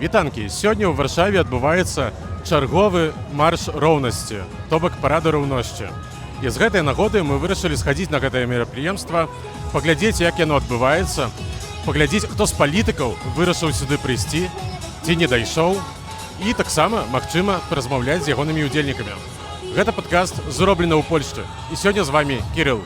Вітанкі, сёння ў Варшаве адбываецца чарговы марш роўнасці, то бок парада роўношчы. І з гэтай нагоды мы вырашылі схадзіць на гэтае мерапрыемства, паглядзець, як яно адбываецца, паглядзець, хто з палітыкаў вырашыў сюды прыйсці, ці не дайшоў, і таксама, магчыма, паразмаўляць з ягонымі ўдзельнікамі. Гэта падкаст зроблены ў Польшчы. І сёння з вамі Кірыл.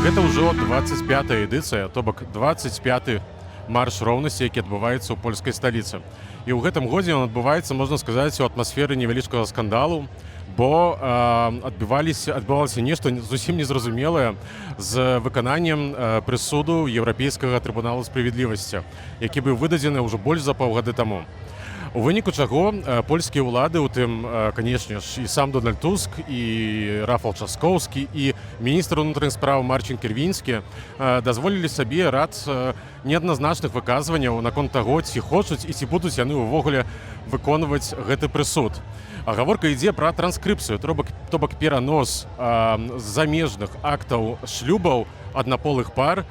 Гэта ўжо 25-я эдыцыя, то бок 25-ты марш роўнасці, які адбываецца ў польскай сталіцы. І ў гэтым годзе ён адбываецца, можна сказаць, у атмасферы невялічкага скандалу, бо адбывалася нешта зусім незразумелае з выкананнем прысуду Еўрапейскага трыбуналу справядлівасці, які быў выдадзены ўжо больш за паўгады таму. У выніку чаго польскія ўлады, у тым, канешне ж, і сам Дональд Туск, і Рафал Часкоўскі, і міністр унутраных спраў Марцін Кірвінскі дазволілі сабе рад неадназначных выказванняў наконт таго, ці хочуць і ці будуць яны ўвогуле выконваць гэты прысуд. Гаворка ідзе пра транскрыпцыю, то бок перанос замежных актаў шлюбаў аднаполых пар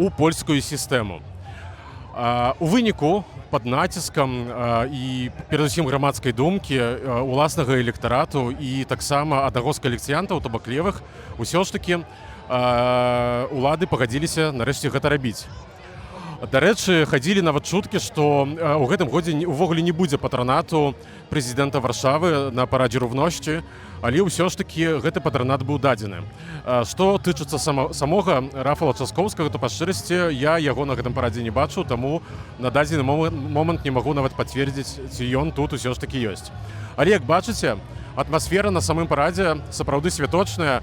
у польскую сістэму. У выніку пад націскам і перадусім грамадскай думкі уласнага электарату і таксама аднаго з калекцыянтаў, то бок левых, усё ж такі улады пагадзіліся нарэшце гэта рабіць. Дарэчы, хадзілі нават чуткі, што ў гэтым годзе ўвогуле не будзе патранату прэзідэнта Варшавы на парадзе роўношчы, але ўсё ж такі гэты патранат быў дадзены. Што тычыцца самога Рафала Часкоўскага, то па шчырасці я яго на гэтым парадзе не бачу, таму на дадзены момант не магу нават пацвердзіць, ці ён тут усё ж такі ёсць. Але як бачыце, атмасфера на самым парадзе сапраўды святочная.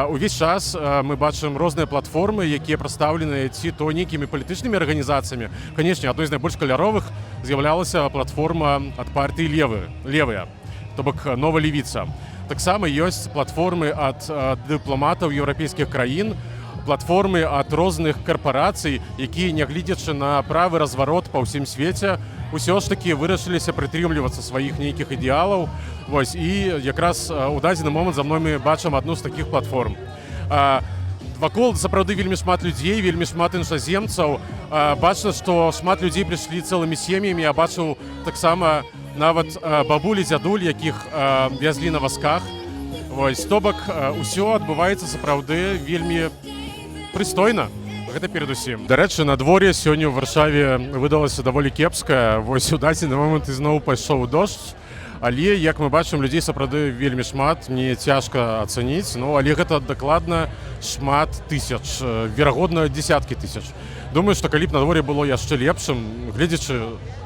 Увесь час мы бачым розныя платформы, якія прадстаўлены ці то нейкімі палітычнымі арганізацыямі. Канешне, адной з найбольш каляровых з'яўлялася платформа ад партыі левыя, то бок Нова Левіца. Таксама ёсць платформы ад дыпламатаў еўрапейскіх краін, платформы ад розных карпарацый, якія, нягледзячы на правы разварот па ўсім свеце, усё ж такі вырашыліся прытрымлівацца сваіх нейкіх ідэалаў. Вось, і якраз у дадзены момант за мной мы бачым адну з такіх платформ. Вакол сапраўды вельмі шмат людзей, вельмі шмат іншаземцаў. Бачна, што шмат людзей прыйшлі цэлымі сем'ямі. Я бачыў таксама нават бабулі, дзядуль, якіх вязлі на вазках. Вось, то бок, усё адбываецца сапраўды вельмі прыстойна. Гэта перадусім. Дарэчы, надвор'е сёння ў Варшаве выдалася даволі кепскае. Вось у дадзены момант ізноў пайшоў дождж. Але, як мы бачым, людзей сапраўды вельмі шмат, мне цяжка ацаніць, але гэта дакладна шмат тысяч, верагодна, дзесяткі тысяч. Думаю, што калі б надвор'е было яшчэ лепшым,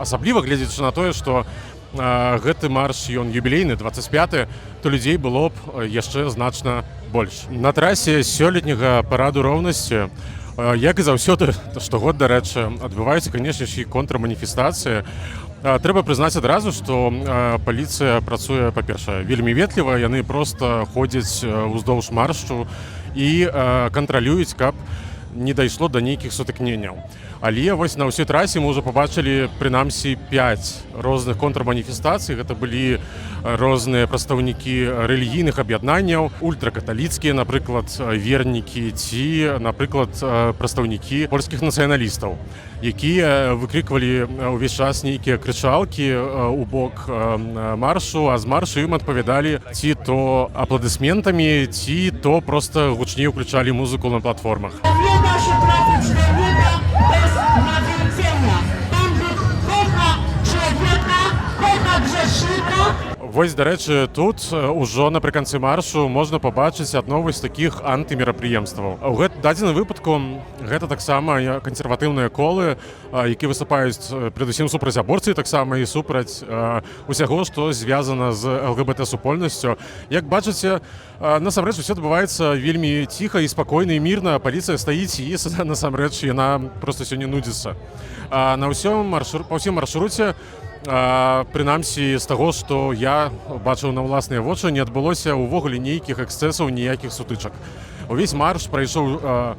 асабліва гледзячы на тое, што гэты марш, ён юбілейны, 25-й, то людзей было б яшчэ значна больш. На трасе сёлетняга параду роўнасці, як і заўсёды, штогод, дарэчы, адбываюцца, канешне ж, і контрманіфестацыі. Трэба прызнаць адразу, што паліцыя працуе, па-першае, вельмі ветліва, яны проста ходзяць уздоўж маршу і кантралююць, каб не дайшло да нейкіх сутыкненняў. Але вось на ўсёй трасе мы ўжо пабачылі прынамсі 5 розных контрманіфестацый. Гэта былі розныя прадстаўнікі рэлігійных аб'яднанняў, ультракаталіцкія, напрыклад, вернікі, ці, напрыклад, прадстаўнікі польскіх нацыяналістаў, якія выкрыквалі ўвесь час нейкія крычалкі ў бок маршу, а з маршу ім адпавядалі ці то апладысментамі, ці то проста гучней уключалі музыку на платформах. Вось, дарэчы, тут ужо напрыканцы маршу можна пабачыць адно з такіх антымерапрыемстваў. У дадзеным выпадку гэта таксама кансерватыўныя колы, якія выступаюць перадусім супраць аборцыі, таксама і супраць усяго, што звязана з ЛГБТ-супольнасцю. Як бачыце, насамрэч усё адбываецца вельмі ціха і спакойна і мірна. Паліцыя стаіць і насамрэч яна проста сёння нудзіцца. Па ўсім маршруце прынамсі з таго, што я бачыў на ўласныя вочы, не адбылося ўвогуле нейкіх эксцэсаў, ніякіх сутычак. Увесь марш прайшоў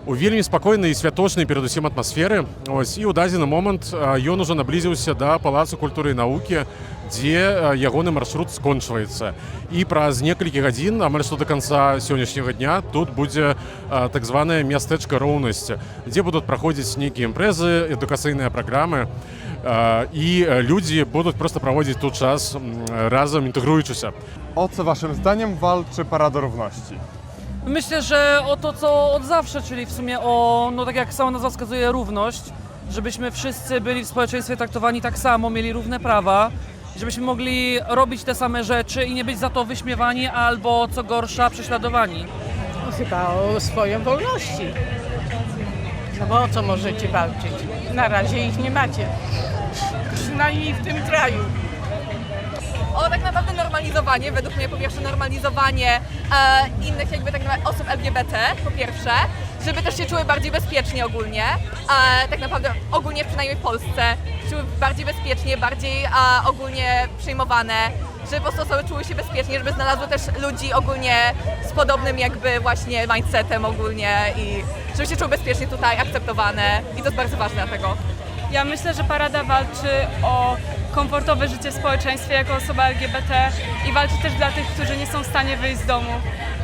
у вельмі спакойнай і святочнай перадусім атмасферы. Ось, і ў дадзены момант ён ужо наблізіўся да Палацу культуры і навукі, дзе ягоны маршрут скончваецца. І праз некалькі гадзін, амаль што да канца сённяшняга дня, тут будзе так званае мястэчка роўнасці, дзе будуць праходзіць нейкія імпрэзы, адукацыйныя праграмы, і людзі будуць проста праводзіць тут час разам, інтэгруючыся. O co waszym zdaniem walczy Parada Równości? Myślę, że o to, co od zawsze, czyli w sumie o, no tak jak sama nazwa wskazuje, równość, żebyśmy wszyscy byli w społeczeństwie traktowani tak samo, mieli równe prawa, żebyśmy mogli robić te same rzeczy i nie być za to wyśmiewani albo, co gorsza, prześladowani. No, chyba o swoją wolności. No bo o co możecie walczyć? Na razie ich nie macie. Przynajmniej w tym kraju. O tak naprawdę normalizowanie, według mnie po pierwsze normalizowanie innych jakby tak naprawdę osób LGBT, po pierwsze, żeby też się czuły bardziej bezpiecznie ogólnie, tak naprawdę ogólnie przynajmniej w Polsce, czuły bardziej bezpiecznie, bardziej ogólnie przyjmowane, żeby po prostu osoby czuły się bezpiecznie, żeby znalazły też ludzi ogólnie z podobnym jakby właśnie mindsetem ogólnie i żeby się czuły bezpiecznie tutaj, akceptowane i to jest bardzo ważne dlatego. Ja myślę, że Parada walczy o komfortowe życie w społeczeństwie jako osoba LGBT i walczy też dla tych, którzy nie są w stanie wyjść z domu.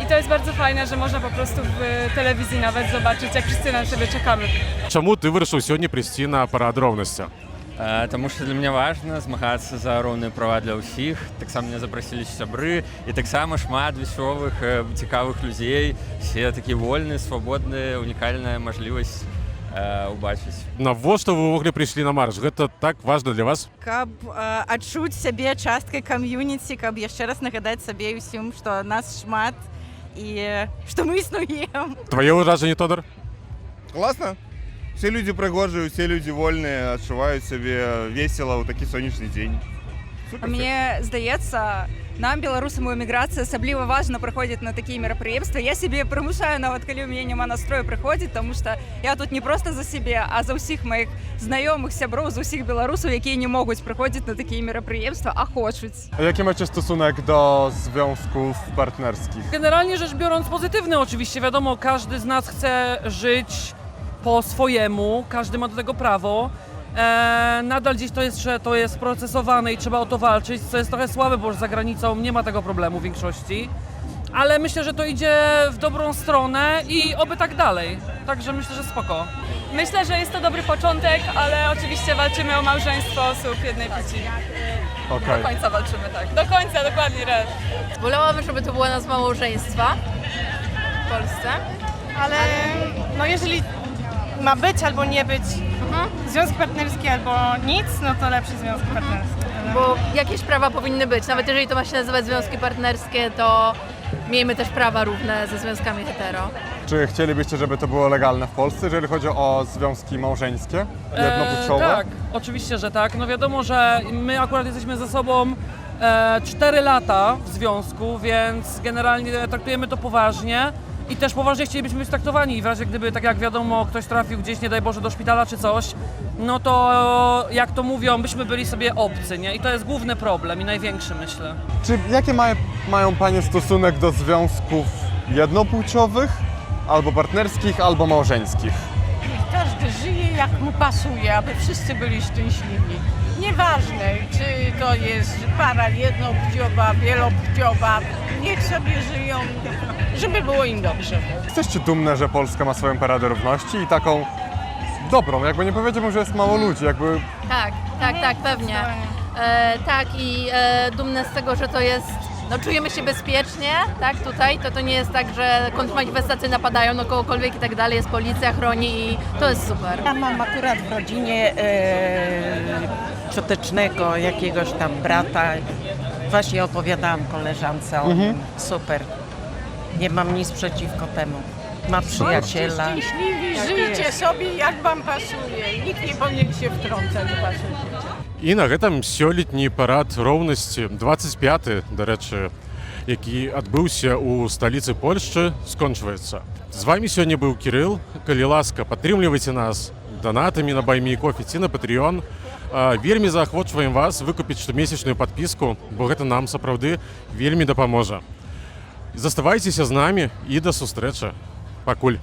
I to jest bardzo fajne, że można po prostu w telewizji nawet zobaczyć, jak wszyscy na siebie czekamy. Чаму ты вырашыў сёння прыйсці на парад роўнасці? Таму што для мяне важна змагацца за роўныя права для ўсіх. Таксама мяне запрасілі сябры і таксама шмат вясёлых, цікавых людзей. Все такія вольныя, свабодныя, унікальная мажлівасць убачыць. Навошта вы ўвогуле прыйшлі на марш? Гэта так важна для вас? Каб адчуць сябе часткай кам'юніці, каб яшчэ раз нагадаць сабе ўсім, што нас шмат і што мы існуем. Твоё ўражанне, Тодар? Класна. Все люди прыгожыя, все люди вольныя, адчуваюць сябе весела ў такі сонечны дзень. Супер. Мне здаецца, нам, беларусам у эміграцыі, асабліва важна прыходзіць на такія мерапрыемствы. Я сябе прымушаю, нават калі ў мяне няма настрою прыходзіць, таму што я тут не проста за сябе, а за ўсіх маіх знаёмых, сяброў, за ўсіх беларусаў, якія не могуць прыходзіць на такія мерапрыемствы, а хочуць. A jaki macie stosunek do związków partnerskich? Generalnie rzecz biorąc pozytywny oczywiście, wiadomo, każdy z nas chce żyć po swojemu, każdy ma do tego prawo. Nadal gdzieś to jest, że to jest procesowane i trzeba o to walczyć, co jest trochę słabe, bo już za granicą nie ma tego problemu w większości. Ale myślę, że to idzie w dobrą stronę i oby tak dalej. Także myślę, że spoko. Myślę, że jest to dobry początek, ale oczywiście walczymy o małżeństwo osób jednej płci. Okej. Do końca walczymy, tak. Do końca, dokładnie, Red. Wolałabym, żeby to była nazwa małżeństwa w Polsce. Ale no jeżeli ma być albo nie być związek partnerski albo nic, no to lepszy związek partnerski. Bo jakieś prawa powinny być, nawet jeżeli to ma się nazywać związki partnerskie, to miejmy też prawa równe ze związkami hetero. Czy chcielibyście, żeby to było legalne w Polsce, jeżeli chodzi o związki małżeńskie, jednopłciowe? Tak, oczywiście, że tak. No wiadomo, że my akurat jesteśmy ze sobą 4 lata w związku, więc generalnie traktujemy to poważnie. I też poważnie chcielibyśmy być traktowani i w razie gdyby, tak jak wiadomo, ktoś trafił gdzieś, nie daj Boże, do szpitala czy coś, no to jak to mówią, byśmy byli sobie obcy, nie? I to jest główny problem i największy, myślę. Czy jakie mają panie stosunek do związków jednopłciowych, albo partnerskich, albo małżeńskich? Każdy żyje jak mu pasuje, aby wszyscy byli szczęśliwi. Nieważne, czy to jest para jednopłciowa, wielopłciowa, niech sobie żyją, żeby było im dobrze. Jesteście dumne, że Polska ma swoją Paradę Równości i taką dobrą, jakby nie powiedziałbym, że jest mało ludzi, jakby... Tak, pewnie. Tak i dumne z tego, że to jest, no czujemy się bezpiecznie, tak, tutaj, to nie jest tak, że kontrmanifestacje napadają na kogokolwiek i tak dalej, jest policja, chroni i to jest super. Ja mam akurat w rodzinie ciotecznego jakiegoś tam brata. Właśnie opowiadałam koleżance o nim. Super. Nie mam nic przeciwko temu. Ma przyjaciela. Bądźcie szczęśliwi, żyjcie sobie jak wam pasuje. Nikt nie powinien się wtrącać w wasze życie. І на гэтым сёлетні парад роўнасці, 25-й, дарэчы, які адбыўся ў сталіцы Польшчы, скончваецца. З вамі сёння быў Кірыл. Калі ласка, падтрымлівайце нас донатамі на Buy Me Coffee ці на Patreon. Вельмі заахвочваем вас выкупіць штомесячную падпіску, бо гэта нам сапраўды вельмі дапаможа. Заставайцеся з намі і да сустрэчы. Пакуль.